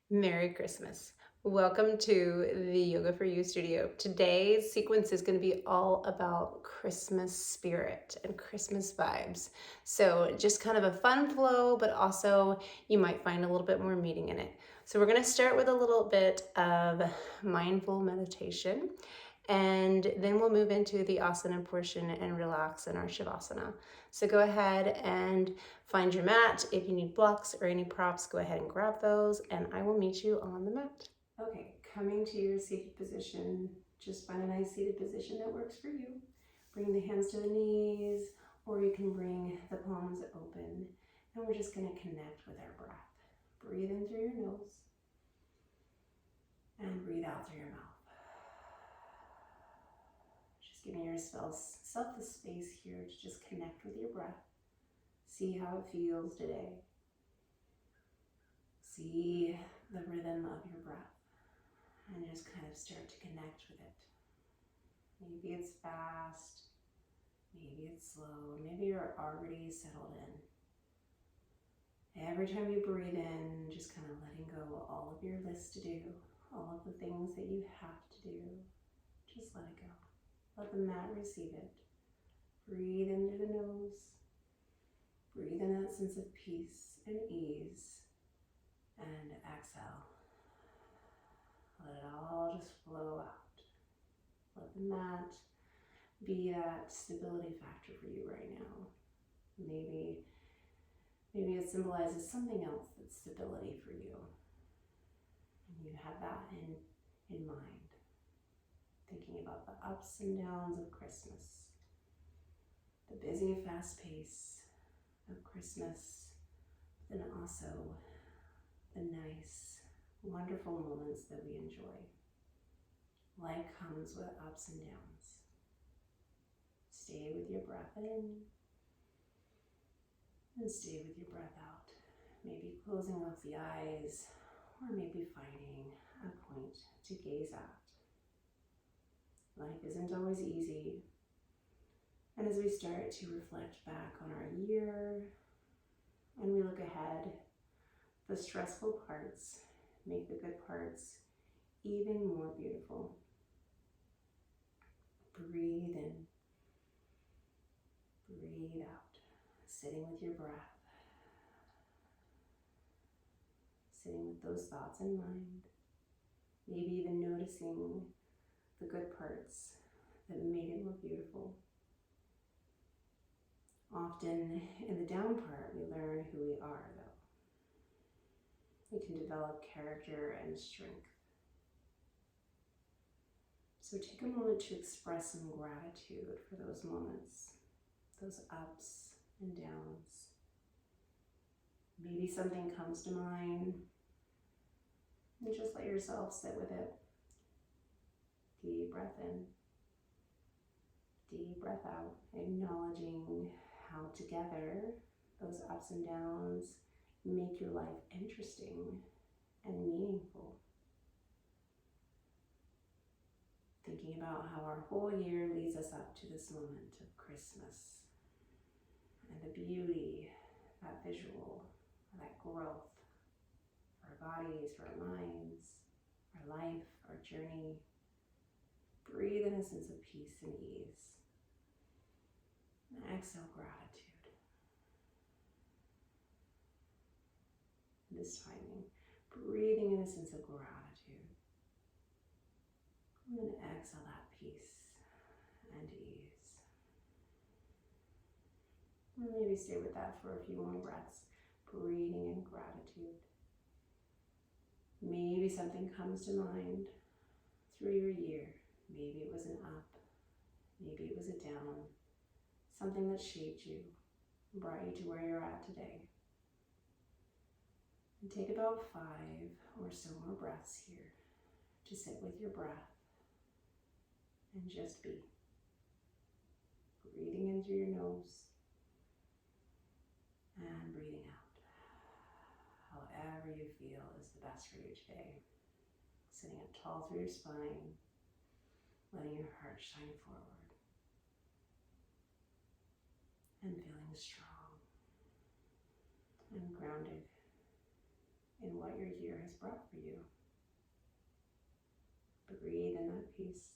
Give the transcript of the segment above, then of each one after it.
Merry Christmas. Welcome to the Yoga for You studio. Today's sequence is going to be all about Christmas spirit and Christmas vibes. So just kind of a fun flow, but also you might find a little bit more meaning in it. So we're going to start with a little bit of mindful meditation, and then we'll move into the asana portion and relax in our shavasana. So go ahead and find your mat. If you need blocks or any props, go ahead and grab those, and I will meet you on the mat. Okay, coming to your seated position, just find a nice seated position that works for you. Bring the hands to the knees, or you can bring the palms open, and we're just going to connect with our breath. Breathe in through your nose, and breathe out through your mouth. Just giving yourself the space here to just connect with your breath. See how it feels today. See the rhythm of your breath and just kind of start to connect with it. Maybe it's fast, maybe it's slow, maybe you're already settled in. Every time you breathe in, just kind of letting go of all of your list to do, all of the things that you have to do. Just let it go. Let the mat receive it. Breathe in through the nose. Breathe in that sense of peace and ease. And exhale. Let it all just flow out. Let the mat be that stability factor for you right now. Maybe it symbolizes something else that's stability for you. And you have that in mind. Thinking about the ups and downs of Christmas. The busy, fast pace of Christmas. Then also the nice, wonderful moments that we enjoy. Life comes with ups and downs. Stay with your breath in and stay with your breath out. Maybe closing off the eyes or maybe finding a point to gaze at. Life isn't always easy. And as we start to reflect back on our year and we look ahead, the stressful parts make the good parts even more beautiful. Breathe in, breathe out, sitting with your breath, sitting with those thoughts in mind, maybe even noticing the good parts that made it more beautiful. Often in the down part, we learn who we are, though. We can develop character and strength. So take a moment to express some gratitude for those moments, those ups and downs. Maybe something comes to mind, and just let yourself sit with it. Deep breath in, deep breath out, acknowledging how together those ups and downs make your life interesting and meaningful. Thinking about how our whole year leads us up to this moment of Christmas and the beauty, that visual, that growth for our bodies, for our minds, our life, our journey. Breathe in a sense of peace and ease. And exhale gratitude. This timing, breathing in a sense of gratitude. And then exhale that peace and ease. And maybe stay with that for a few more breaths, breathing in gratitude. Maybe something comes to mind through your year. Maybe it was an up, maybe it was a down, something that shaped you, brought you to where you're at today. And take about 5 or so more breaths here to sit with your breath and just be. Breathing in through your nose and breathing out. However you feel is the best for you today. Sitting up tall through your spine, letting your heart shine forward and feeling strong and grounded in what your year has brought for you. Breathe in that peace.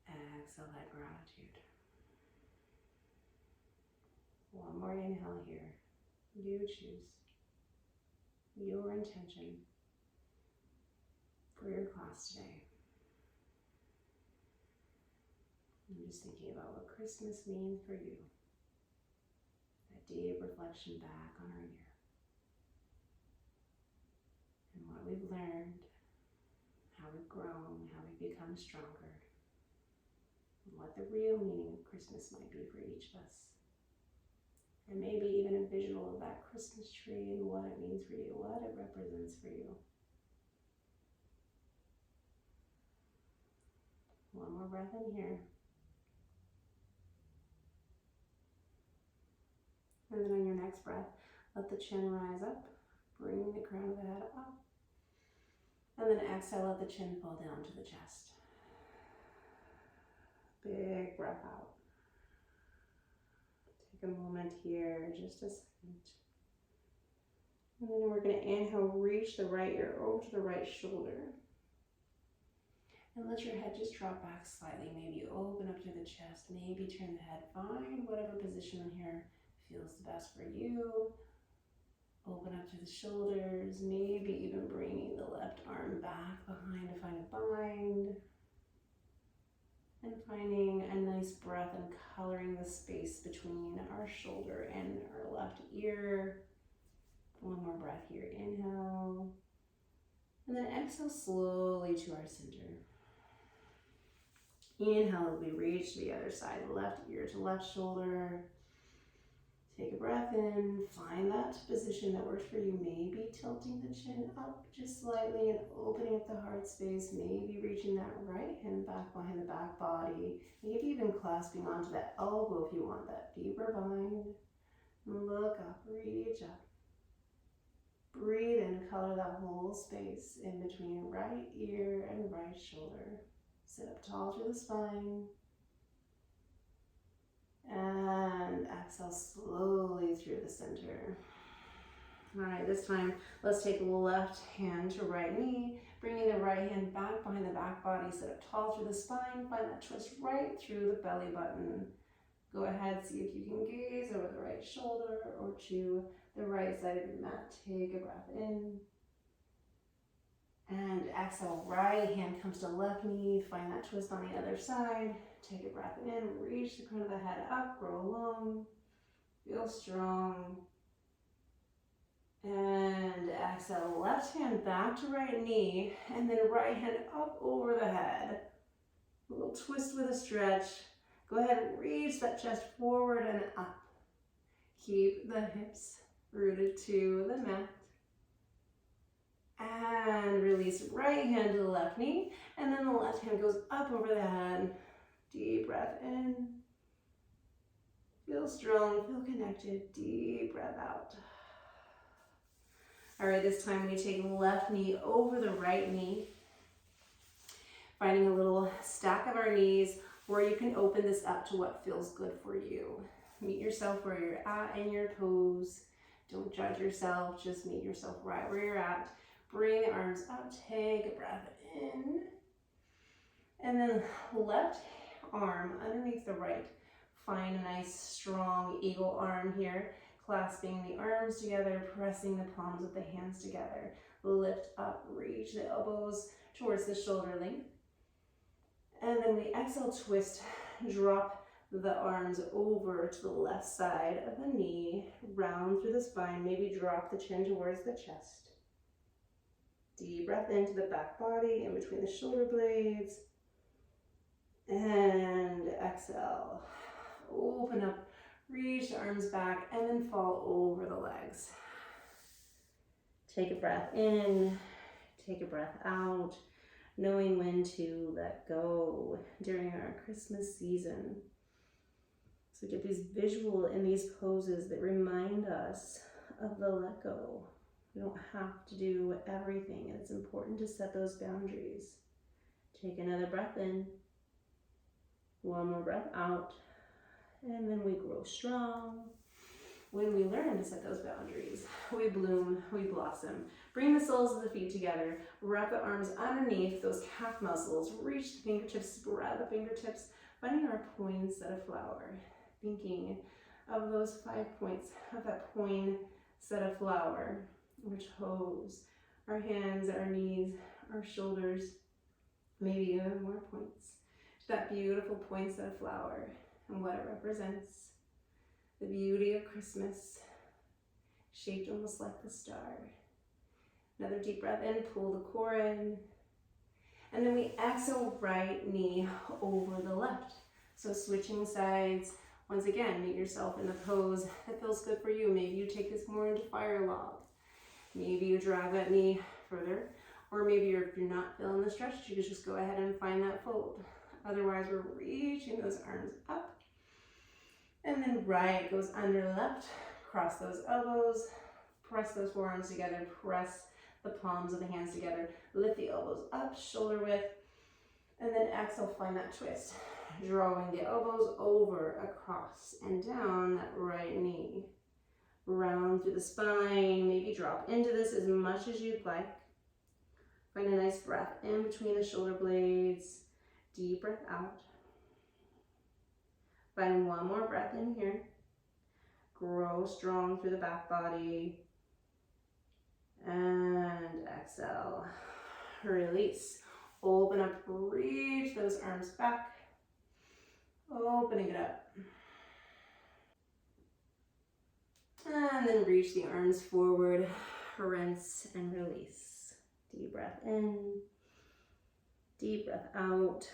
Exhale that gratitude. One more inhale here. You choose your intention for your class today. I'm just thinking about what Christmas means for you. That deep reflection back on our year. And what we've learned, how we've grown, how we've become stronger, and what the real meaning of Christmas might be for each of us. And maybe even a visual of that Christmas tree and what it means for you, what it represents for you. One more breath in here. And then on your next breath, let the chin rise up, bring the crown of the head up. And then exhale, let the chin fall down to the chest. Big breath out. Take a moment here, just a second. And then we're going to inhale, reach the right ear over to the right shoulder. And let your head just drop back slightly. Maybe open up to the chest, maybe turn the head. Find whatever position here feels the best for you. Open up to the shoulders, maybe even bringing the left arm back behind to find a bind. And finding a nice breath and coloring the space between our shoulder and our left ear. One more breath here, inhale. And then exhale slowly to our center. Inhale, we reach to the other side, left ear to left shoulder. Take a breath in, find that position that works for you. Maybe tilting the chin up just slightly and opening up the heart space. Maybe reaching that right hand back behind the back body. Maybe even clasping onto that elbow if you want that deeper bind. Look up, reach up. Breathe in, color that whole space in between right ear and right shoulder. Sit up tall through the spine. And exhale slowly through the center. All right, this time, let's take left hand to right knee, bringing the right hand back behind the back body, sit up tall through the spine, find that twist right through the belly button. Go ahead, see if you can gaze over the right shoulder or to the right side of your mat. Take a breath in. And exhale, right hand comes to left knee, find that twist on the other side. Take a breath in, reach the crown of the head up, grow long, feel strong. And exhale, left hand back to right knee, and then right hand up over the head. A little twist with a stretch. Go ahead and reach that chest forward and up. Keep the hips rooted to the mat. And release right hand to the left knee, and then the left hand goes up over the head. Deep breath in. Feel strong, feel connected. Deep breath out. All right, this time when you take the left knee over the right knee, finding a little stack of our knees, or you can open this up to what feels good for you. Meet yourself where you're at in your pose. Don't judge yourself, just meet yourself right where you're at. Bring the arms up, take a breath in. And then left arm underneath the right. Find a nice strong eagle arm here. Clasping the arms together, pressing the palms of the hands together. Lift up, reach the elbows towards the shoulder length. And then we exhale, twist, drop the arms over to the left side of the knee, round through the spine, maybe drop the chin towards the chest. Deep breath into the back body, in between the shoulder blades. And exhale, open up, reach the arms back, and then fall over the legs. Take a breath in, take a breath out, knowing when to let go during our Christmas season. So get these visual in these poses that remind us of the let go. We don't have to do everything, and it's important to set those boundaries. Take another breath in, one more breath out, and then we grow strong. When we learn to set those boundaries, we bloom, we blossom. Bring the soles of the feet together, wrap the arms underneath those calf muscles, reach the fingertips, spread the fingertips, finding our poinsettia flower, thinking of those 5 points of that poinsettia flower, our toes, our hands, our knees, our shoulders, maybe even more points. That beautiful poinsettia flower and what it represents. The beauty of Christmas, shaped almost like the star. Another deep breath in, pull the core in. And then we exhale, right knee over the left. So switching sides. Once again, meet yourself in a pose that feels good for you. Maybe you take this more into fire log. Maybe you drag that knee further. Or maybe if you're not feeling the stretch, you can just go ahead and find that fold. Otherwise, we're reaching those arms up. And then right goes under left. Cross those elbows. Press those forearms together. Press the palms of the hands together. Lift the elbows up, shoulder width. And then exhale, find that twist. Drawing the elbows over, across, and down that right knee. Round through the spine. Maybe drop into this as much as you'd like. Find a nice breath in between the shoulder blades. Deep breath out. Find one more breath in here. Grow strong through the back body. And exhale. Release. Open up, reach those arms back. Opening it up. And then reach the arms forward. Rinse and release. Deep breath in. Deep breath out.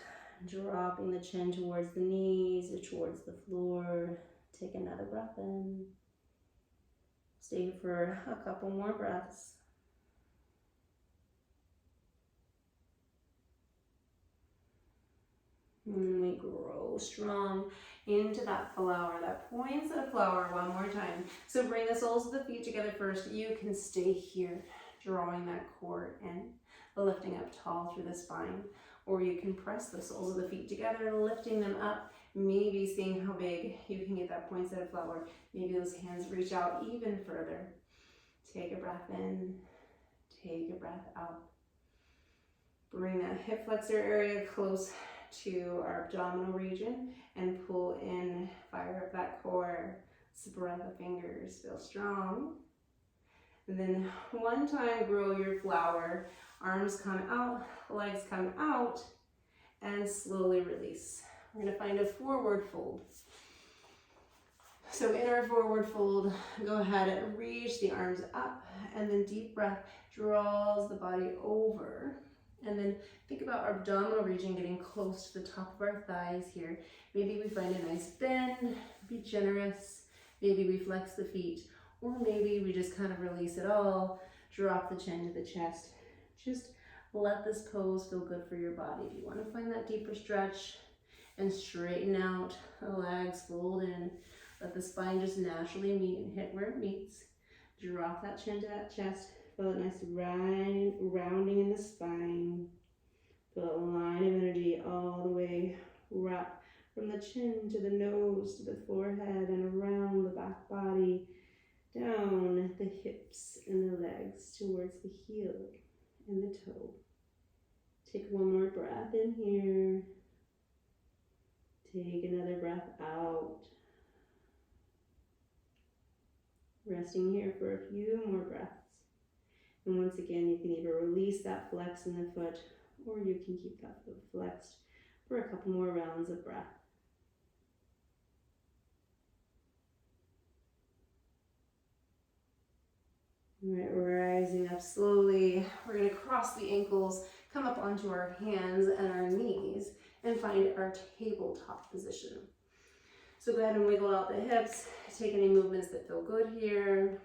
Dropping the chin towards the knees or towards the floor. Take another breath in. Stay for a couple more breaths. And we grow strong into that flower, that poinsettia flower one more time. So bring the soles of the feet together first. You can stay here, drawing that core in, lifting up tall through the spine. Or you can press the soles of the feet together, lifting them up, maybe seeing how big you can get that poinsettia flower. Maybe those hands reach out even further. Take a breath in, take a breath out. Bring that hip flexor area close to our abdominal region and pull in, fire up that core, spread the fingers, feel strong. And then one time, grow your flower, arms come out, legs come out, and slowly release. We're gonna find a forward fold. So in our forward fold, go ahead and reach the arms up, and then deep breath draws the body over. And then think about our abdominal region getting close to the top of our thighs here. Maybe we find a nice bend, be generous. Maybe we flex the feet, or maybe we just kind of release it all, drop the chin to the chest. Just let this pose feel good for your body. If you want to find that deeper stretch and straighten out the legs, fold in, let the spine just naturally meet and hit where it meets. Drop that chin to that chest. Feel a nice rounding in the spine. Feel a line of energy all the way wrap from the chin to the nose to the forehead and around the back body, down the hips and the legs towards the heel and the toe. Take one more breath in here. Take another breath out. Resting here for a few more breaths. And once again, you can either release that flex in the foot, or you can keep that foot flexed for a couple more rounds of breath. All right, rising up slowly. We're going to cross the ankles, come up onto our hands and our knees, and find our tabletop position. So go ahead and wiggle out the hips. Take any movements that feel good here.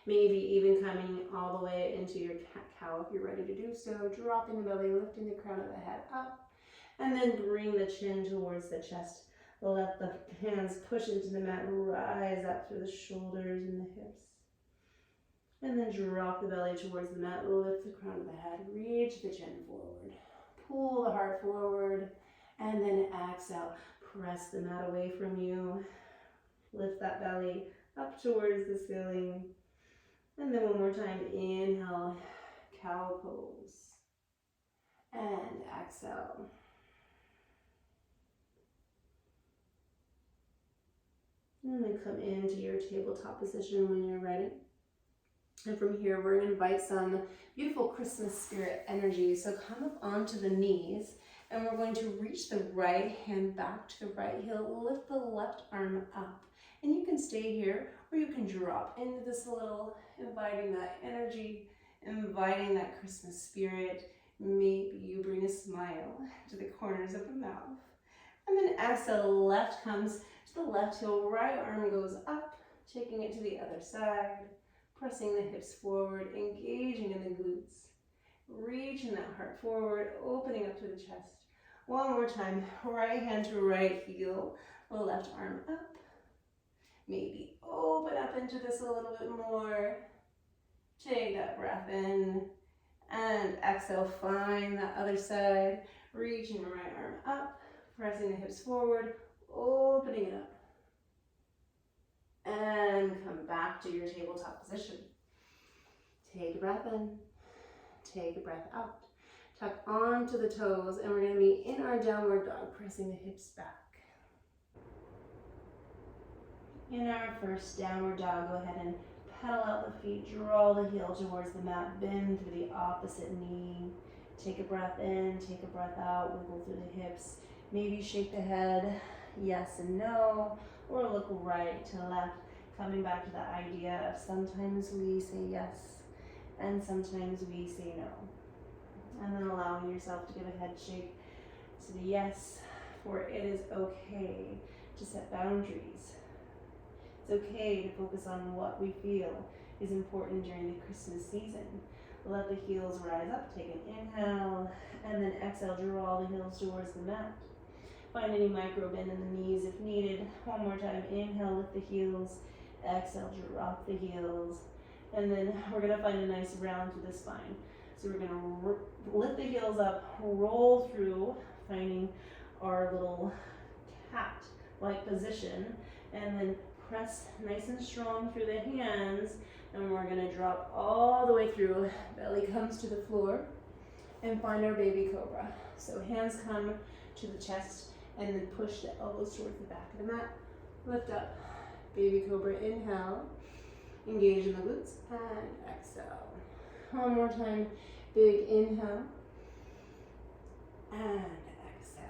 Maybe even coming all the way into your cat-cow if you're ready to do so. Dropping the belly, lifting the crown of the head up. And then bring the chin towards the chest. Let the hands push into the mat, rise up through the shoulders and the hips. And then drop the belly towards the mat, lift the crown of the head, reach the chin forward. Pull the heart forward, and then exhale. Press the mat away from you. Lift that belly, up towards the ceiling. And then one more time, inhale, cow pose. And exhale. And then come into your tabletop position when you're ready. And from here, we're going to invite some beautiful Christmas spirit energy. So come up onto the knees, and we're going to reach the right hand back to the right heel, lift the left arm up. And you can stay here, or you can drop into this little, inviting that energy, inviting that Christmas spirit. Maybe you bring a smile to the corners of the mouth. And then exhale, left comes to the left heel, right arm goes up, taking it to the other side. Pressing the hips forward, engaging in the glutes. Reaching that heart forward, opening up to the chest. One more time, right hand to right heel, left arm up. Maybe open up into this a little bit more. Take that breath in. And exhale, find that other side. Reaching the right arm up, pressing the hips forward, opening it up. And come back to your tabletop position. Take a breath in, take a breath out. Tuck onto the toes, and we're going to be in our downward dog, pressing the hips back. In our first downward dog, go ahead and pedal out the feet, draw the heel towards the mat, bend through the opposite knee. Take a breath in, take a breath out, wiggle through the hips. Maybe shake the head, yes and no, or look right to left, coming back to that idea of sometimes we say yes and sometimes we say no. And then allowing yourself to give a head shake to the yes, for it is okay to set boundaries. It's okay to focus on what we feel is important during the Christmas season. Let the heels rise up, take an inhale, and then exhale, draw the heels towards the mat. Find any micro bend in the knees if needed. One more time, inhale, lift the heels, exhale, drop the heels. And then we're gonna find a nice round through the spine. So we're gonna lift the heels up, roll through, finding our little cat-like position, and then press nice and strong through the hands, and we're gonna drop all the way through. Belly comes to the floor, and find our baby cobra. So hands come to the chest, and then push the elbows towards the back of the mat. Lift up, baby cobra, inhale, engage in the glutes, and exhale. One more time, big inhale, and exhale.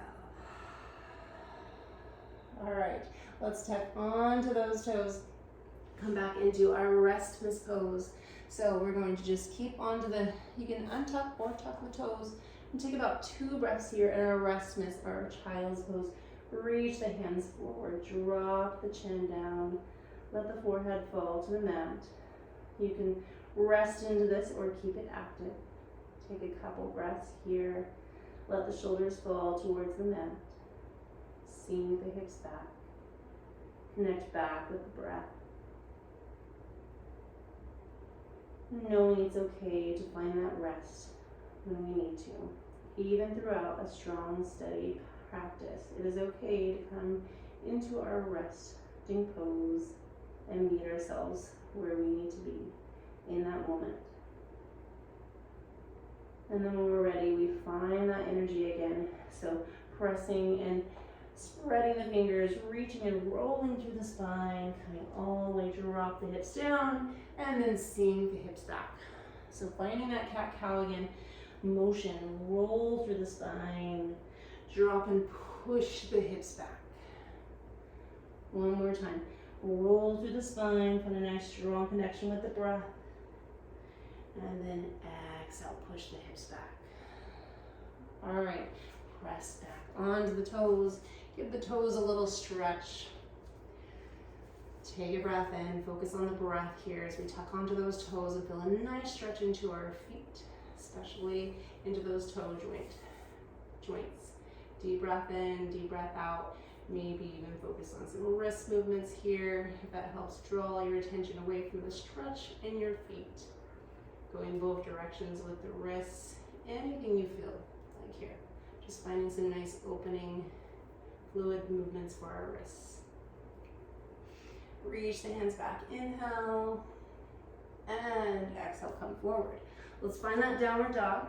All right, let's tuck onto those toes. Come back into our RESTmas pose. So we're going to just keep onto the, you can untuck or tuck the toes, and take about 2 breaths here in our RESTmas, our child's pose. Reach the hands forward, drop the chin down, let the forehead fall to the mat. You can rest into this or keep it active. Take a couple breaths here. Let the shoulders fall towards the mat. Sink the hips back. Connect back with the breath. Knowing it's okay to find that rest when we need to. Even throughout a strong, steady practice, it is okay to come into our resting pose and meet ourselves where we need to be in that moment. And then when we're ready, we find that energy again. So pressing and spreading the fingers, reaching and rolling through the spine, coming all the way, drop the hips down, and then sink the hips back. So finding that cat-cow again, motion, roll through the spine, drop and push the hips back. One more time, roll through the spine, find a nice strong connection with the breath, and then exhale, push the hips back. All right, press back onto the toes. Give the toes a little stretch. Take a breath in, focus on the breath here as we tuck onto those toes and feel a nice stretch into our feet, especially into those toe joints. Deep breath in, deep breath out. Maybe even focus on some wrist movements here, if that helps draw your attention away from the stretch in your feet. Going both directions with the wrists, anything you feel like here. Just finding some nice opening fluid movements for our wrists. Reach the hands back, inhale, and exhale, come forward. Let's find that downward dog.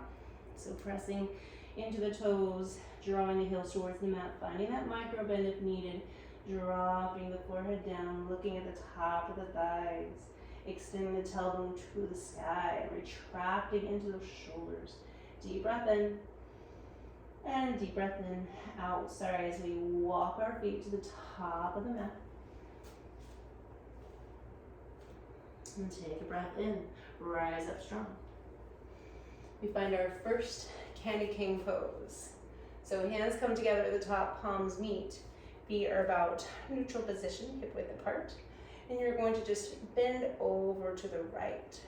So pressing into the toes, drawing the heels towards the mat, finding that micro bend if needed, dropping the forehead down, looking at the top of the thighs, extending the tailbone to the sky, retracting into those shoulders. Deep breath in, and deep breath in, out. Sorry, as we walk our feet to the top of the mat. And take a breath in, rise up strong. We find our first candy cane pose. So hands come together at the top, palms meet. Feet are about neutral position, hip width apart. And you're going to just bend over to the right.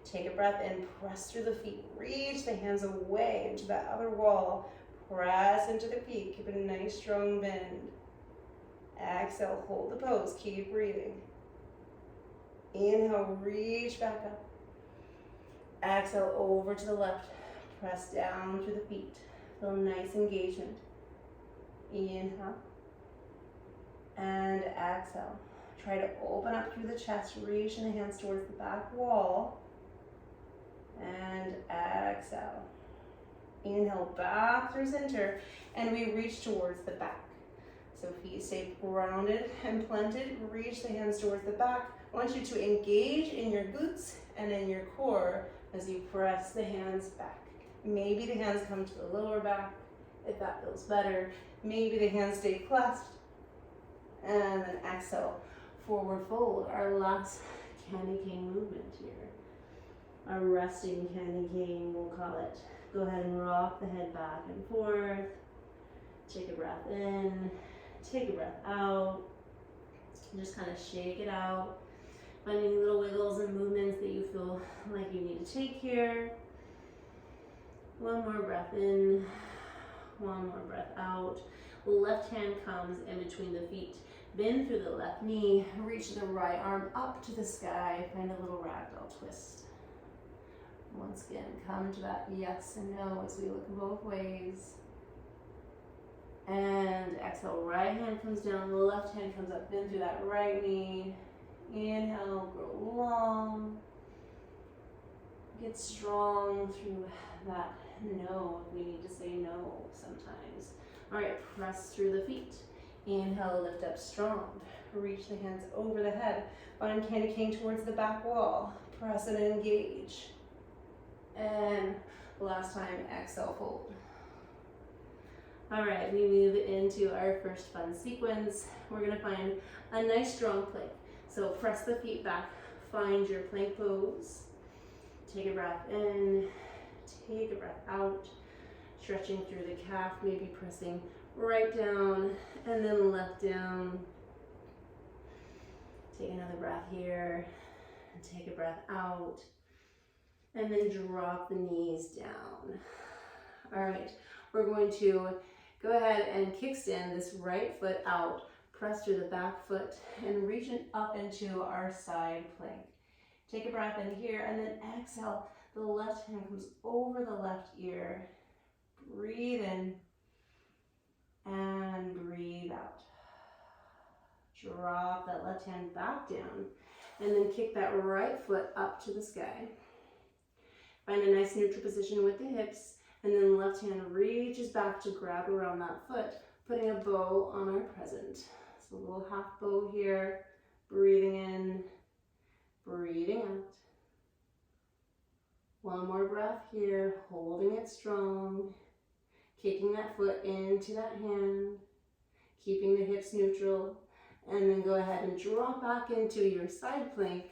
Take a breath in, press through the feet. Reach the hands away into that other wall. Press into the feet, keep a nice strong bend. Exhale, hold the pose, keep breathing. Inhale, reach back up. Exhale, over to the left. Press down through the feet. Feel nice engagement. Inhale. And exhale. Try to open up through the chest, reaching the hands towards the back wall. And exhale. Inhale, back through center. And we reach towards the back. So feet stay grounded and planted. Reach the hands towards the back. I want you to engage in your glutes and in your core as you press the hands back. Maybe the hands come to the lower back, if that feels better. Maybe the hands stay clasped. And then exhale, forward fold, our last candy cane movement here. Our resting candy cane, we'll call it. Go ahead and rock the head back and forth. Take a breath in, take a breath out. Just kind of shake it out. Finding little wiggles and movements that you feel like you need to take here. One more breath in, one more breath out. Left hand comes in between the feet. Bend through the left knee, reach the right arm up to the sky. Find a little ragdoll twist. Once again, come to that yes and no as we look both ways. And exhale, right hand comes down, left hand comes up. Bend through that right knee. Inhale, grow long. Get strong through that no, if we need to say no sometimes. All right, press through the feet. Inhale, lift up strong. Reach the hands over the head. Find candy cane towards the back wall. Press and engage. And last time, exhale, fold. All right, we move into our first fun sequence. We're gonna find a nice strong plank. So press the feet back, find your plank pose. Take a breath in, take a breath out. Stretching through the calf, maybe pressing right down and then left down. Take another breath here, and take a breath out. And then drop the knees down. All right, we're going to go ahead and kickstand this right foot out. Press through the back foot and reach it up into our side plank. Take a breath in here and then exhale. The left hand comes over the left ear. Breathe in and breathe out. Drop that left hand back down and then kick that right foot up to the sky. Find a nice neutral position with the hips and then left hand reaches back to grab around that foot, putting a bow on our present. So a little half bow here, breathing in, breathing out. One more breath here, holding it strong, kicking that foot into that hand, keeping the hips neutral, and then go ahead and drop back into your side plank,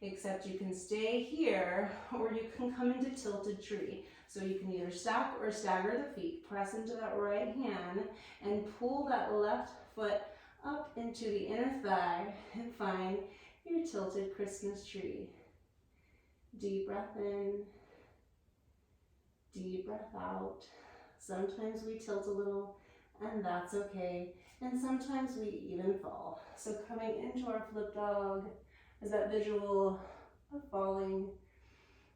except you can stay here or you can come into tilted tree. So you can either stack or stagger the feet, press into that right hand and pull that left foot up into the inner thigh and find your tilted Christmas tree. Deep breath in, deep breath out. Sometimes we tilt a little and that's okay. And sometimes we even fall. So coming into our flip dog is that visual of falling,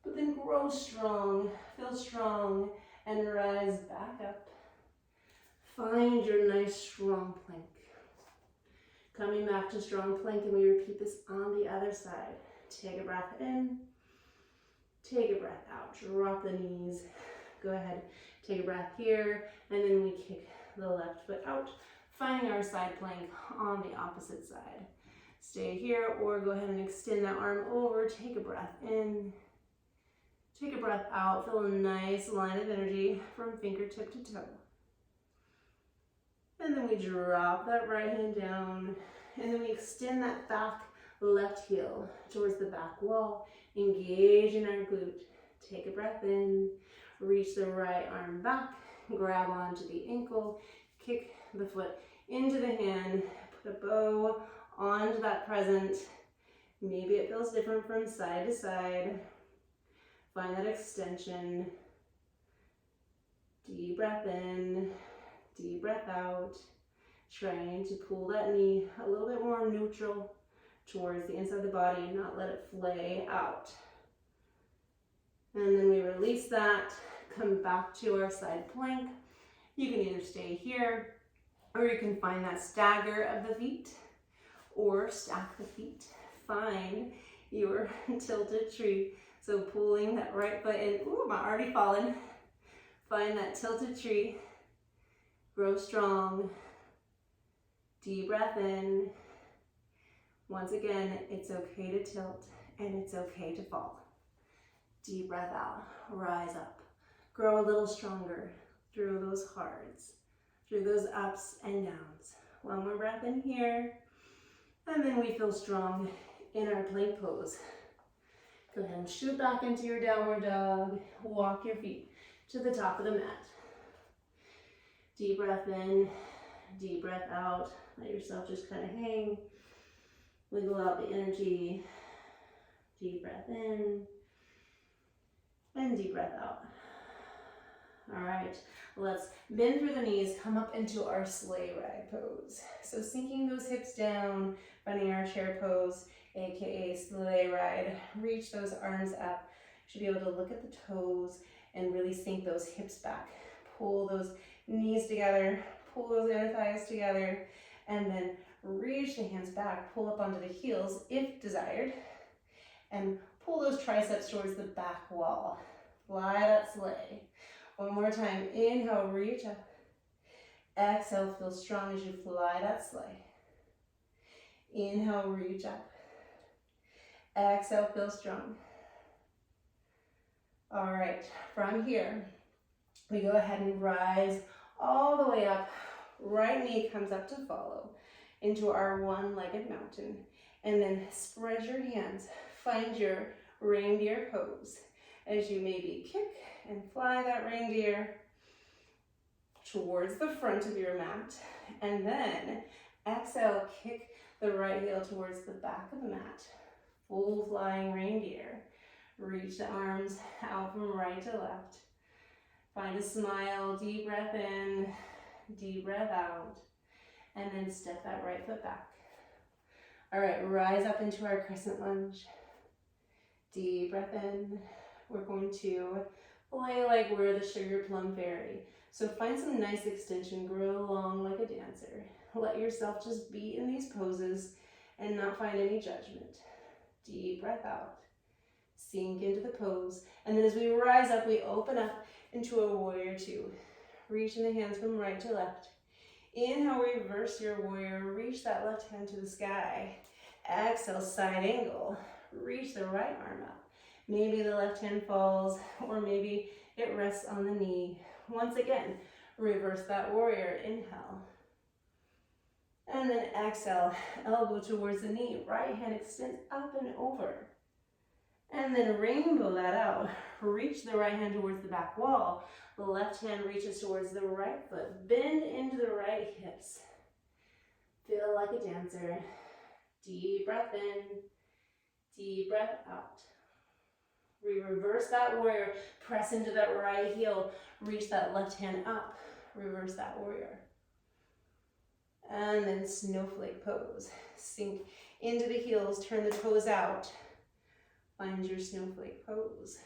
but then grow strong, feel strong, and rise back up. Find your nice strong plank. Coming back to strong plank, and we repeat this on the other side. Take a breath in, take a breath out, drop the knees. Go ahead, take a breath here, and then we kick the left foot out, finding our side plank on the opposite side. Stay here, or go ahead and extend that arm over, take a breath in, take a breath out, feel a nice line of energy from fingertip to toe. And then we drop that right hand down, and then we extend that back left heel towards the back wall, engage in our glute. Take a breath in, reach the right arm back, grab onto the ankle, kick the foot into the hand, put a bow onto that present. Maybe it feels different from side to side. Find that extension. Deep breath in, deep breath out. Trying to pull that knee a little bit more neutral towards the inside of the body, not let it flay out. And then we release that, come back to our side plank. You can either stay here, or you can find that stagger of the feet, or stack the feet. Find your tilted tree. So pulling that right foot in. Ooh, I'm already falling. Find that tilted tree. Grow strong. Deep breath in. Once again, it's okay to tilt, and it's okay to fall. Deep breath out, rise up. Grow a little stronger through those hards, through those ups and downs. One more breath in here, and then we feel strong in our plank pose. Go ahead and shoot back into your downward dog. Walk your feet to the top of the mat. Deep breath in, deep breath out. Let yourself just kind of hang. Wiggle out the energy. Deep breath in, and deep breath out. All right, let's bend through the knees, come up into our sleigh ride pose. So sinking those hips down, finding our chair pose, AKA sleigh ride. Reach those arms up. You should be able to look at the toes and really sink those hips back. Pull those knees together, pull those inner thighs together, and then reach the hands back, pull up onto the heels if desired, and pull those triceps towards the back wall. Fly that sleigh. One more time. Inhale, reach up. Exhale, feel strong as you fly that sleigh. Inhale, reach up. Exhale, feel strong. All right, from here, we go ahead and rise all the way up. Right knee comes up to follow into our one-legged mountain. And then spread your hands. Find your reindeer pose as you maybe kick and fly that reindeer towards the front of your mat. And then exhale, kick the right heel towards the back of the mat. Full flying reindeer. Reach the arms out from right to left. Find a smile, deep breath in, deep breath out, and then step that right foot back. All right, rise up into our crescent lunge. Deep breath in. We're going to play like we're the sugar plum fairy. So find some nice extension, grow along like a dancer. Let yourself just be in these poses and not find any judgment. Deep breath out. Sink into the pose. And then as we rise up, we open up into a warrior two. Reaching the hands from right to left. Inhale, reverse your warrior. Reach that left hand to the sky. Exhale, side angle. Reach the right arm up. Maybe the left hand falls, or maybe it rests on the knee. Once again, reverse that warrior. Inhale. And then exhale, elbow towards the knee. Right hand extends up and over. And then rainbow that out. Reach the right hand towards the back wall. The left hand reaches towards the right foot. Bend into the right hips. Feel like a dancer. Deep breath in, deep breath out. We reverse that warrior. Press into that right heel. Reach that left hand up. Reverse that warrior. And then snowflake pose. Sink into the heels. Turn the toes out. Find your snowflake pose.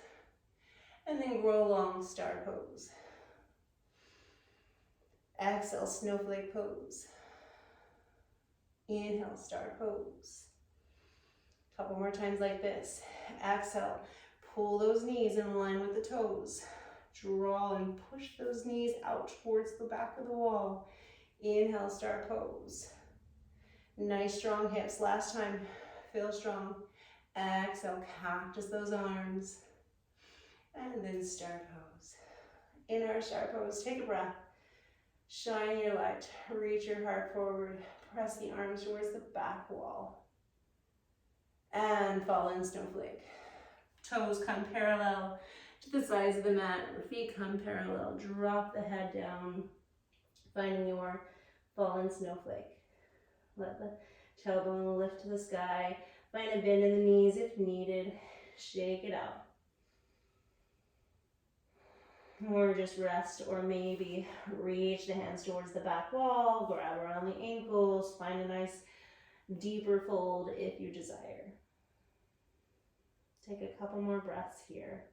And then grow long star pose. Exhale, snowflake pose. Inhale, star pose. Couple more times like this. Exhale, pull those knees in line with the toes. Draw and push those knees out towards the back of the wall. Inhale, star pose. Nice strong hips. Last time, feel strong. Exhale, cactus those arms. And then star pose. In our star pose, take a breath. Shine your light. Reach your heart forward. Press the arms towards the back wall. And fall in snowflake. Toes come parallel to the sides of the mat. Your feet come parallel. Drop the head down. Finding your fallen snowflake. Let the tailbone lift to the sky. Find a bend in the knees if needed. Shake it out. Or just rest, or maybe reach the hands towards the back wall. Grab around the ankles. Find a nice deeper fold if you desire. Take a couple more breaths here.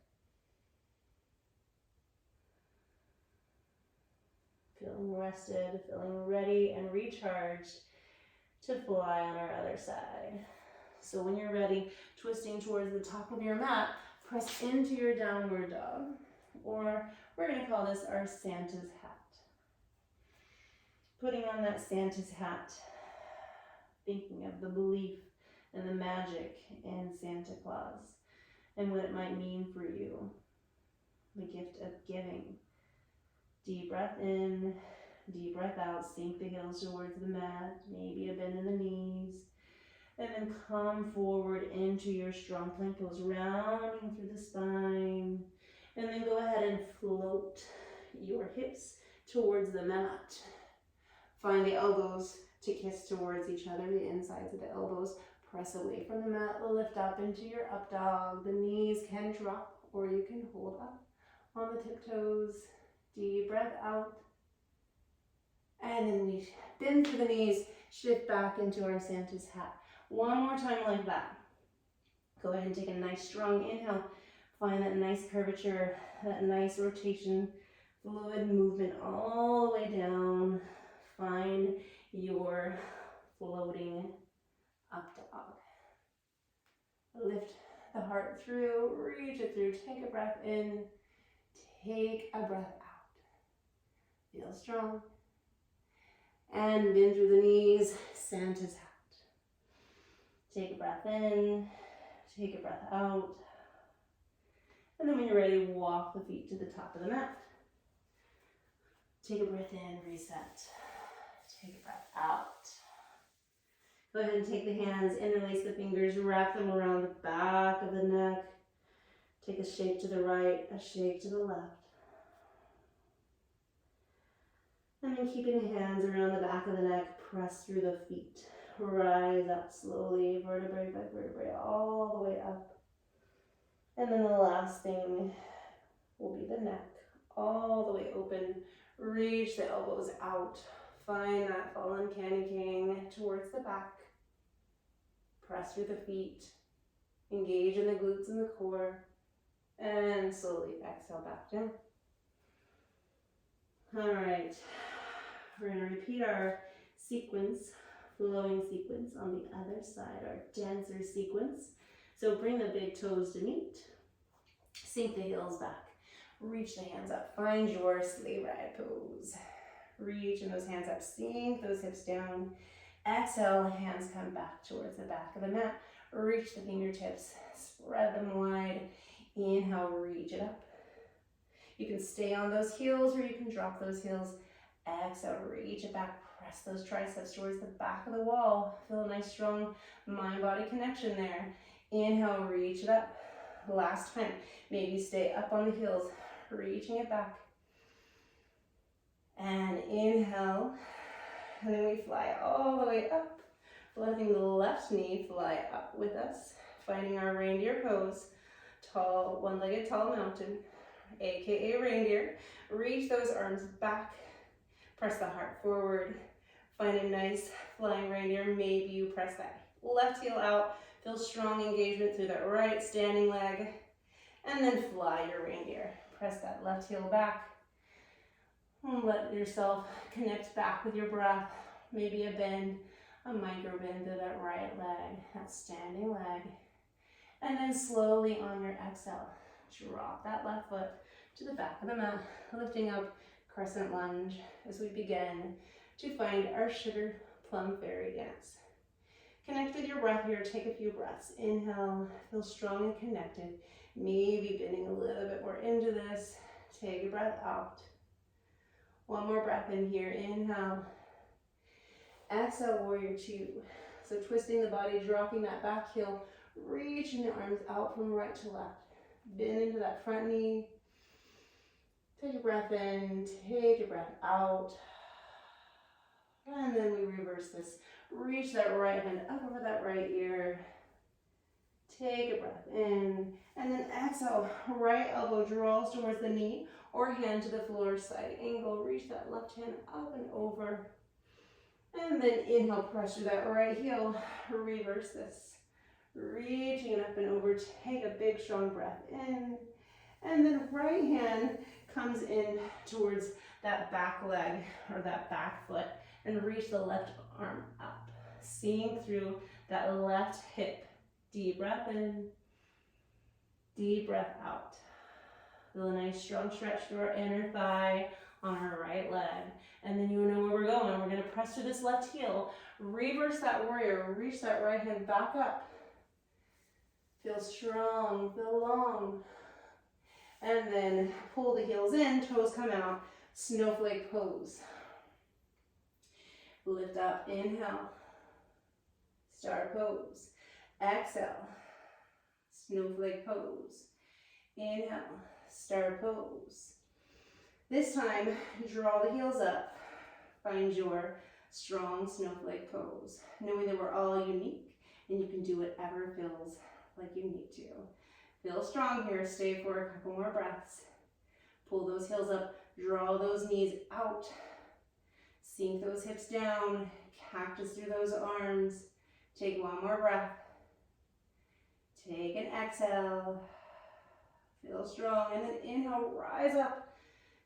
Feeling rested, feeling ready and recharged to fly on our other side. So when you're ready, twisting towards the top of your mat, press into your downward dog. Or we're going to call this our Santa's hat. Putting on that Santa's hat, thinking of the belief and the magic in Santa Claus and what it might mean for you. The gift of giving. Deep breath in, deep breath out. Sink the heels towards the mat, maybe a bend in the knees. And then come forward into your strong plank pose, rounding through the spine. And then go ahead and float your hips towards the mat. Find the elbows to kiss towards each other, the insides of the elbows. Press away from the mat, lift up into your up dog. The knees can drop or you can hold up on the tiptoes. Deep breath out. And then we bend through the knees, shift back into our Santa's hat. One more time like that. Go ahead and take a nice strong inhale. Find that nice curvature, that nice rotation, fluid movement all the way down. Find your floating up dog. Lift the heart through, reach it through. Take a breath in, take a breath out. Feel strong. And bend through the knees, Santa's hat. Take a breath in, take a breath out. And then when you're ready, walk the feet to the top of the mat. Take a breath in, reset. Take a breath out. Go ahead and take the hands, interlace the fingers, wrap them around the back of the neck. Take a shake to the right, a shake to the left. And then keeping the hands around the back of the neck, press through the feet. Rise up slowly, vertebrae by vertebrae, all the way up. And then the last thing will be the neck, all the way open. Reach the elbows out. Find that fallen candy king towards the back. Press through the feet. Engage in the glutes and the core. And slowly exhale back down. All right. We're going to repeat our sequence, flowing sequence on the other side, our dancer sequence. So bring the big toes to meet. Sink the heels back. Reach the hands up. Find your sleigh ride pose. Reaching those hands up. Sink those hips down. Exhale, hands come back towards the back of the mat. Reach the fingertips. Spread them wide. Inhale, reach it up. You can stay on those heels or you can drop those heels. Exhale, reach it back. Press those triceps towards the back of the wall. Feel a nice strong mind-body connection there. Inhale, reach it up. Last time, maybe stay up on the heels, reaching it back. And inhale, and then we fly all the way up, letting the left knee fly up with us, finding our reindeer pose, tall, one-legged tall mountain, aka reindeer. Reach those arms back, press the heart forward, find a nice flying reindeer. Maybe you press that left heel out. Feel strong engagement through that right standing leg. And then fly your reindeer. Press that left heel back. And let yourself connect back with your breath. Maybe a bend, a micro bend to that right leg, that standing leg. And then slowly on your exhale, drop that left foot to the back of the mat, lifting up crescent lunge as we begin to find our sugar plum fairy dance. Connect with your breath here, take a few breaths. Inhale, feel strong and connected. Maybe bending a little bit more into this. Take a breath out. One more breath in here, inhale. Exhale, warrior two. So twisting the body, dropping that back heel, reaching the arms out from right to left. Bend into that front knee. Take a breath in, take a breath out. And then we reverse this. Reach that right hand up over that right ear. Take a breath in. And then exhale, right elbow draws towards the knee or hand to the floor, side angle. Reach that left hand up and over. And then inhale, press through that right heel. Reverse this. Reaching up and over. Take a big, strong breath in. And then right hand comes in towards that back leg or that back foot and reach the left arm up. Seeing through that left hip. Deep breath in. Deep breath out. Feel a nice strong stretch through our inner thigh on our right leg. And then you know where we're going. We're going to press through this left heel. Reverse that warrior. Reach that right hand back up. Feel strong. Feel long. And then pull the heels in. Toes come out. Snowflake pose. Lift up. Inhale. Star pose. Exhale. Snowflake pose. Inhale. Star pose. This time, draw the heels up. Find your strong snowflake pose. Knowing that we're all unique and you can do whatever feels like you need to. Feel strong here. Stay for a couple more breaths. Pull those heels up. Draw those knees out. Sink those hips down. Cactus through those arms. Take one more breath. Take an exhale. Feel strong. And then inhale, rise up.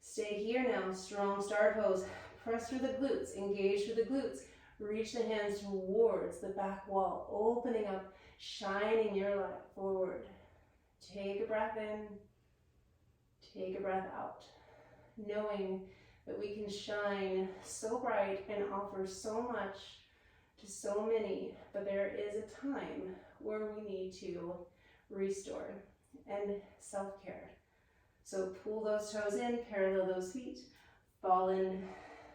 Stay here now. Strong star pose. Press through the glutes. Engage through the glutes. Reach the hands towards the back wall. Opening up. Shining your light forward. Take a breath in. Take a breath out. Knowing that we can shine so bright and offer so much to so many, but there is a time where we need to restore and self-care. So pull those toes in, parallel those feet, fall in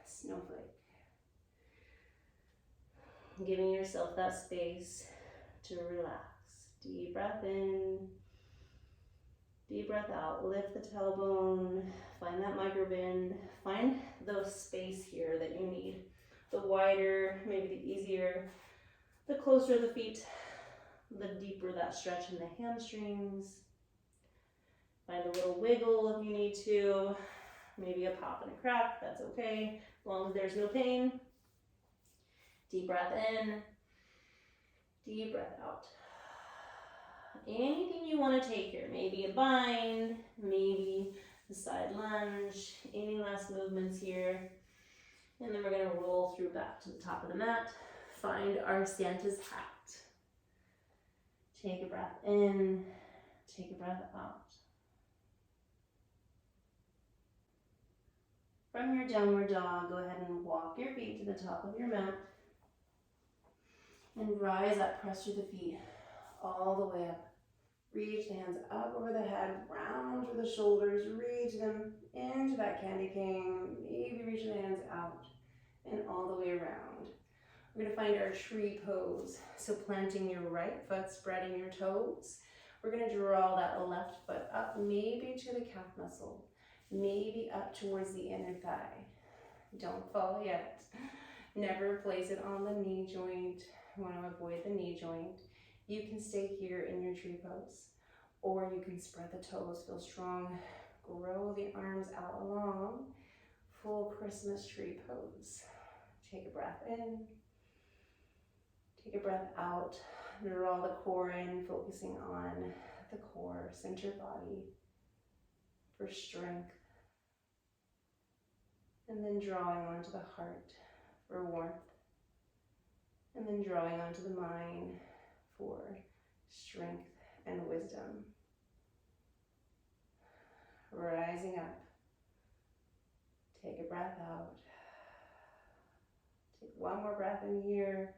snowflake. Giving yourself that space to relax. Deep breath in, deep breath out. Lift the tailbone, find that micro bend, find the space here that you need. The wider, maybe the easier, the closer the feet, the deeper that stretch in the hamstrings. Find a little wiggle if you need to, maybe a pop and a crack, that's okay, as long as there's no pain. Deep breath in, deep breath out. Anything you want to take here, maybe a bind, maybe a side lunge, any last movements here. And then we're going to roll through back to the top of the mat. Find our Santa's hat. Take a breath in, take a breath out. From your downward dog, go ahead and walk your feet to the top of your mat. And rise up, press through the feet all the way up. Reach the hands up over the head, round through the shoulders, reach them into that candy cane, maybe reach the hands out and all the way around. We're going to find our tree pose. So planting your right foot, spreading your toes. We're going to draw that left foot up, maybe to the calf muscle, maybe up towards the inner thigh. Don't fall yet. Never place it on the knee joint. You want to avoid the knee joint. You can stay here in your tree pose, or you can spread the toes, feel strong, grow the arms out long, full Christmas tree pose. Take a breath in, take a breath out, draw the core in, focusing on the core, center body for strength, and then drawing onto the heart for warmth. And then drawing onto the mind for strength and wisdom. Rising up. Take a breath out. Take one more breath in here.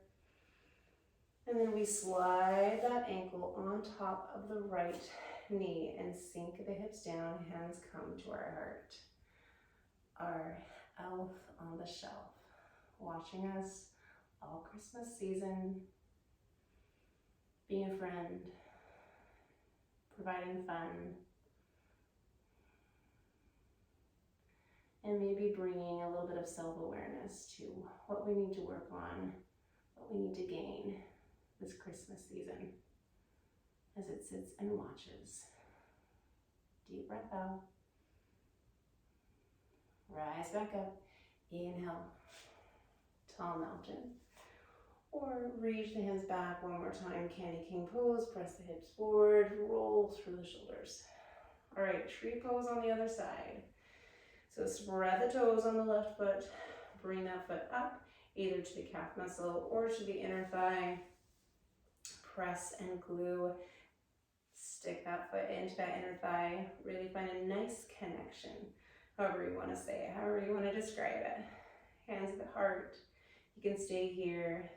And then we slide that ankle on top of the right knee and sink the hips down. Hands come to our heart. Our elf on the shelf, watching us all Christmas season, being a friend, providing fun, and maybe bringing a little bit of self-awareness to what we need to work on, what we need to gain this Christmas season as it sits and watches. Deep breath out. Rise back up. Inhale. Tall mountain. Or reach the hands back one more time. Candy cane pose. Press the hips forward. Roll through the shoulders. All right, tree pose on the other side. So spread the toes on the left foot. Bring that foot up, either to the calf muscle or to the inner thigh. Press and glue. Stick that foot into that inner thigh. Really find a nice connection. However you want to say it, however you want to describe it. Hands at the heart. You can stay here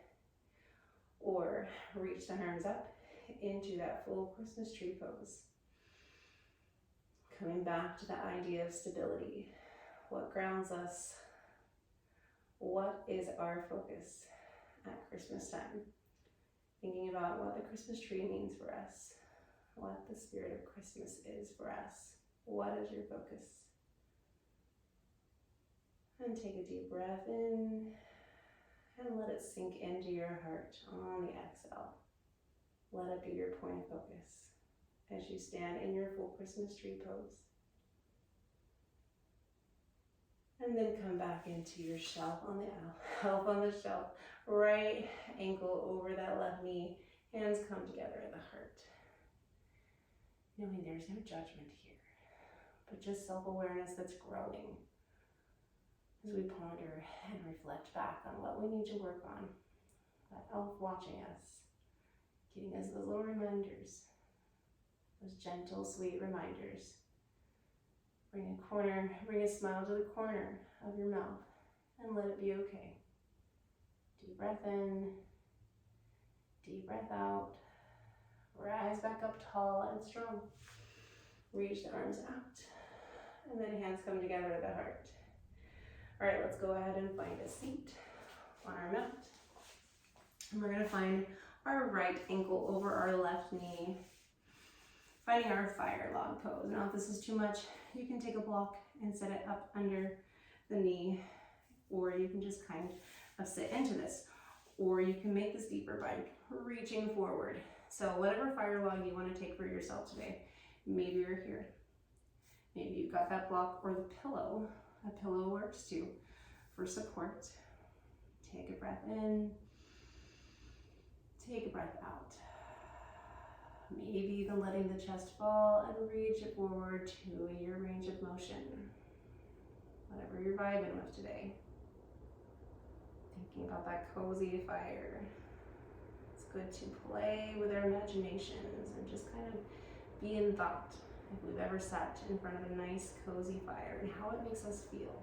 or reach the arms up into that full Christmas tree pose. Coming back to the idea of stability. What grounds us? What is our focus at Christmas time? Thinking about what the Christmas tree means for us. What the spirit of Christmas is for us. What is your focus? And take a deep breath in and let it sink into your heart on the exhale. Let it be your point of focus as you stand in your full Christmas tree pose. And then come back into your shelf on the elf on the shelf. Right ankle over that left knee. Hands come together at the heart. Knowing there's no judgment here, but just self-awareness that's growing as we ponder and reflect back on what we need to work on. That elf watching us, giving us those little reminders, those gentle, sweet reminders. Bring a smile to the corner of your mouth and let it be okay. Deep breath in, deep breath out. Rise back up tall and strong. Reach the arms out. And then hands come together at the heart. All right, let's go ahead and find a seat on our mat. And we're gonna find our right ankle over our left knee. Finding our fire log pose. Now if this is too much, you can take a block and set it up under the knee, or you can just kind of sit into this, or you can make this deeper by reaching forward. So whatever fire log you want to take for yourself today. Maybe you're here. Maybe you've got that block or the pillow. A pillow works too for support. Take a breath in. Take a breath out. Maybe even letting the chest fall and reach it forward to your range of motion. Whatever you're vibing with today. Thinking about that cozy fire. It's good to play with our imaginations and just kind of be in thought. If we've ever sat in front of a nice cozy fire and how it makes us feel.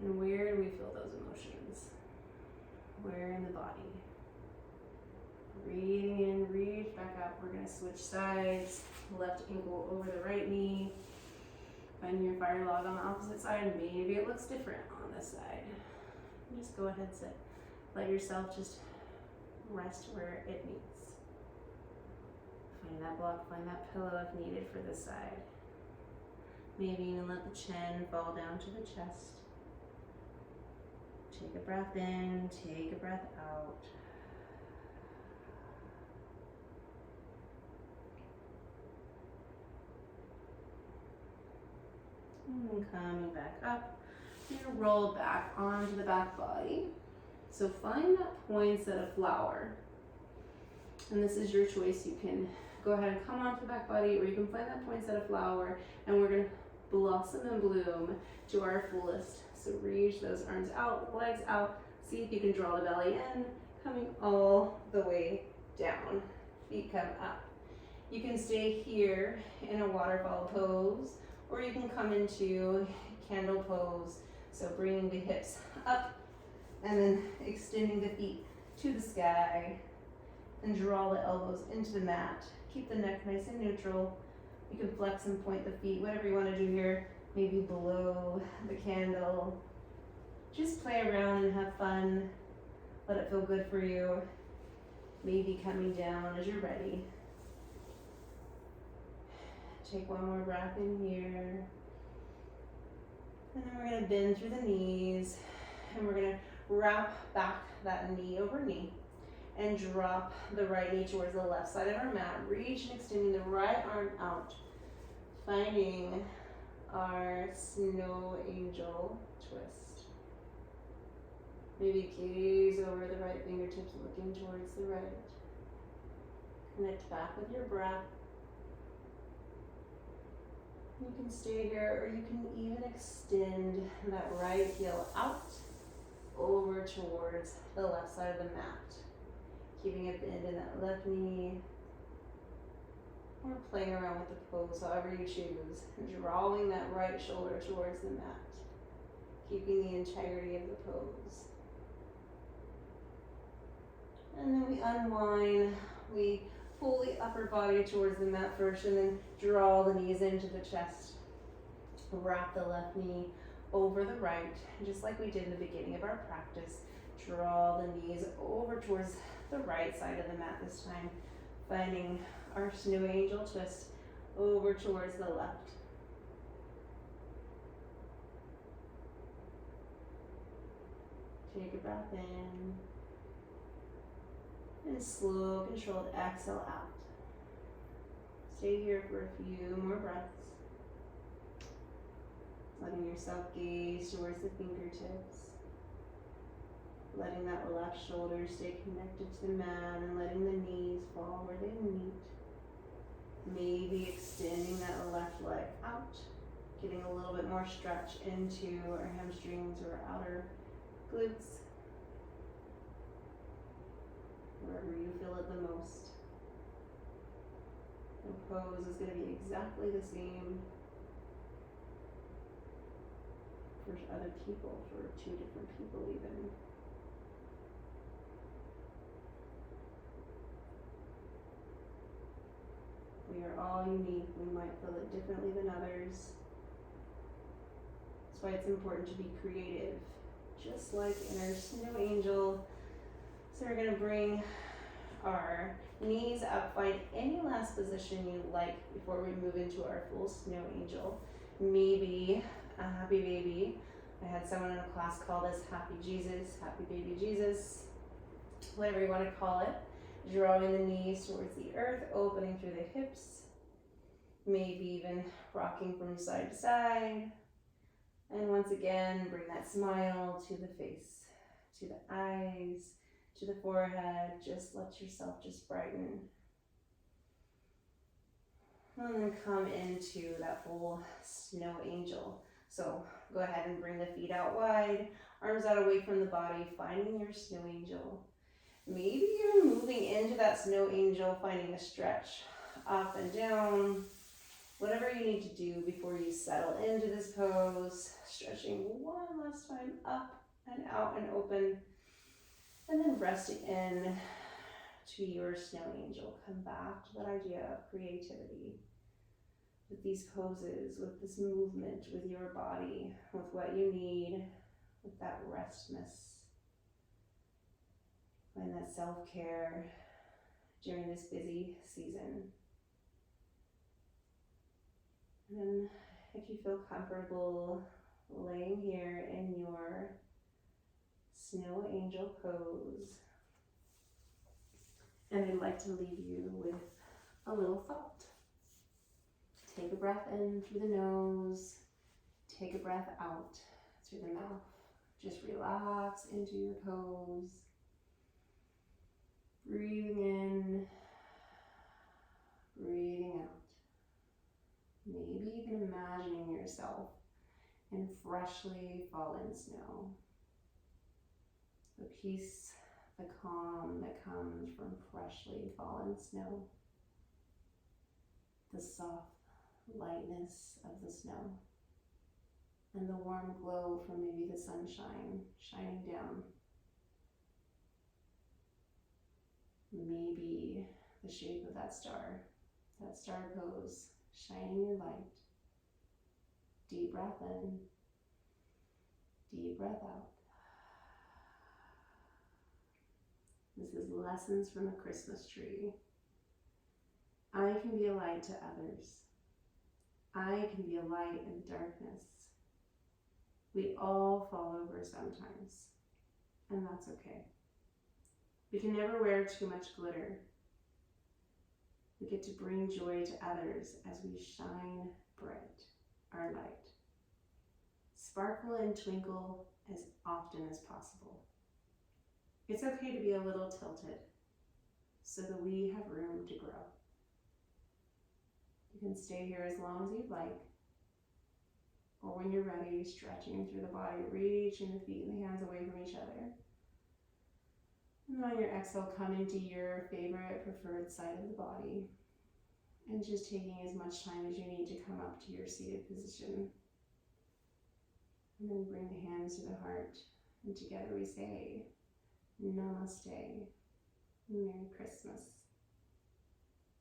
And where do we feel those emotions? Where in the body? Breathing in, reach back up. We're going to switch sides. Left ankle over the right knee. Find your fire log on the opposite side. Maybe it looks different on this side. Just go ahead and sit. Let yourself just rest where it meets. Find that block, find that pillow if needed for this side. Maybe even let the chin fall down to the chest. Take a breath in, take a breath out. And coming back up, you're gonna roll back onto the back body. So find that poinsettia of flower. And this is your choice. You can go ahead and come onto the back body, or you can find that poinsettia flower, and we're gonna blossom and bloom to our fullest. So reach those arms out, legs out, See if you can draw the belly in, coming all the way down. Feet come up. You can stay here in a waterfall pose, or you can come into candle pose. So bringing the hips up and then extending the feet to the sky, and draw the elbows into the mat. Keep the neck nice and neutral. You can flex and point the feet, whatever you want to do here, maybe below the candle. Just play around and have fun. Let it feel good for you. Maybe coming down as you're ready. Take one more breath in here. And then we're going to bend through the knees. And we're going to wrap back that knee over knee. And drop the right knee towards the left side of our mat. Reach and extending the right arm out. Finding our snow angel twist. Maybe gaze over the right fingertips, looking towards the right. Connect back with your breath. You can stay here, or you can even extend that right heel out over towards the left side of the mat. Keeping a bend in that left knee, or playing around with the pose however you choose. Drawing that right shoulder towards the mat, keeping the integrity of the pose. And then we unwind, we pull the upper body towards the mat first, and then draw the knees into the chest. Wrap the left knee over the right, just like we did in the beginning of our practice. Draw the knees over towards the right side of the mat this time, finding our snow angel twist over towards the left. Take a breath in, and slow, controlled exhale out. Stay here for a few more breaths, letting yourself gaze towards the fingertips. Letting that left shoulder stay connected to the mat, and letting the knees fall where they meet. Maybe extending that left leg out, getting a little bit more stretch into our hamstrings or outer glutes, wherever you feel it the most. The pose is going to be exactly the same for other people, for two different people even. We are all unique. We might feel it differently than others. That's why it's important to be creative, just like in our snow angel. So we're going to bring our knees up. Find any last position you like before we move into our full snow angel. Maybe a happy baby. I had someone in a class call this happy Jesus, happy baby Jesus, whatever you want to call it. Drawing the knees towards the earth, opening through the hips, maybe even rocking from side to side. And once again, bring that smile to the face, to the eyes, to the forehead. Just let yourself just brighten. And then come into that full snow angel. So go ahead and bring the feet out wide, arms out away from the body, finding your snow angel. Maybe you're moving into that snow angel, finding a stretch up and down. Whatever you need to do before you settle into this pose. Stretching one last time up and out and open. And then resting in to your snow angel. Come back to that idea of creativity. With these poses, with this movement, with your body, with what you need, with that RESTmas. Find that self-care during this busy season. And then if you feel comfortable laying here in your snow angel pose, and I'd like to leave you with a little thought. Take a breath in through the nose, take a breath out through the mouth. Just relax into your pose. Breathing in, breathing out. Maybe even imagining yourself in freshly fallen snow. The peace, the calm that comes from freshly fallen snow. The soft lightness of the snow. And the warm glow from maybe the sunshine shining down. Maybe the shape of that star pose, shining your light. Deep breath in, deep breath out. This is lessons from a Christmas tree. I can be a light to others. I can be a light in the darkness. We all fall over sometimes, and that's okay. We can never wear too much glitter. We get to bring joy to others as we shine bright our light. Sparkle and twinkle as often as possible. It's okay to be a little tilted so that we have room to grow. You can stay here as long as you'd like, or when you're ready, stretching through the body, reaching the feet and the hands away from each other. And on your exhale, come into your favorite preferred side of the body, and just taking as much time as you need to come up to your seated position. And then bring the hands to the heart, and together we say, Namaste, Merry Christmas.